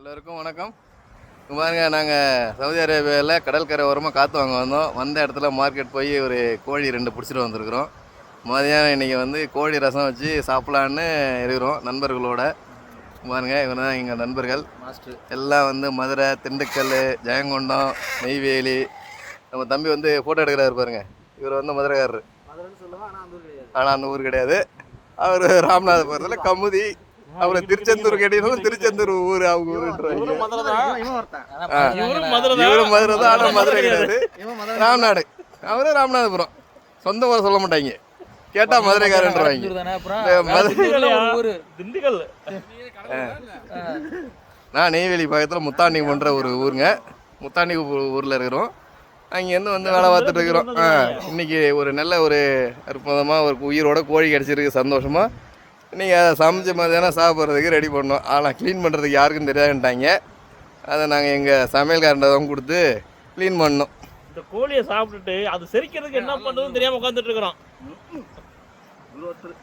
எல்லோருக்கும் வணக்கம். இங்க பாருங்க, நாங்கள் சவுதி அரேபியாவில் கடற்கரை ஓரமாக காற்று வாங்க வந்தோம். வந்த இடத்துல மார்க்கெட் போய் ஒரு கோழி 2 பிடிச்சிட்டு வந்திருக்கிறோம். மதியானம் இன்றைக்கி வந்து கோழி ரசம் வச்சு சாப்பிட்லான்னு இருக்கிறோம் நண்பர்களோட. பாருங்க, இவங்க தான் எங்கள் நண்பர்கள் மாஸ்டர். எல்லாம் வந்து மதுரை, திண்டுக்கல், ஜெயங்கொண்டம், நெய்வேலி. நம்ம தம்பி வந்து ஃபோட்டோ எடுக்கிறாரு பாருங்க. இவர் வந்து மதுரைக்காரரு, ஆனால் அந்த ஊர் கிடையாது. அவர் ராமநாதபுரத்தில் கமுதி. அப்புறம் திருச்செந்தூர் கேட்டீங்கன்னா திருச்செந்தூர் ஊர் அவங்க ஊருன்றாங்க. இவரும் மதுரை தான், ஆனால் மதுரை கிடையாது, ராம்நாடு. அவரும் ராமநாதபுரம். சொந்த ஊரை சொல்ல மாட்டாங்க, கேட்டா மதுரைக்காரன்றாங்க. நான் நெய்வேலி பக்கத்தில் முத்தாண்டி போன்ற ஒரு ஊருங்க. முத்தாண்டி ஊரில் இருக்கிறோம். அங்கேருந்து வந்து வேலை பார்த்துட்டு இருக்கிறோம். இன்றைக்கி ஒரு நல்ல ஒரு அற்புதமாக ஒரு உயிரோட கோழி கிடச்சிருக்கு, சந்தோஷமாக. நீங்கள் அதை சமைச்ச மதியானம் சாப்பிட்றதுக்கு ரெடி பண்ணோம். ஆனால் க்ளீன் பண்ணுறதுக்கு யாருக்கும் தெரியாதுன்ட்டாங்க. அதை நாங்கள் எங்கள் சமையல்காரண்ட தான் கொடுத்து க்ளீன் பண்ணோம். இந்த கோழியை சாப்பிட்டுட்டு அது செரிக்கிறதுக்கு என்ன பண்ணுறதுன்னு தெரியாமல் உட்காந்துட்டு இருக்கிறோம்.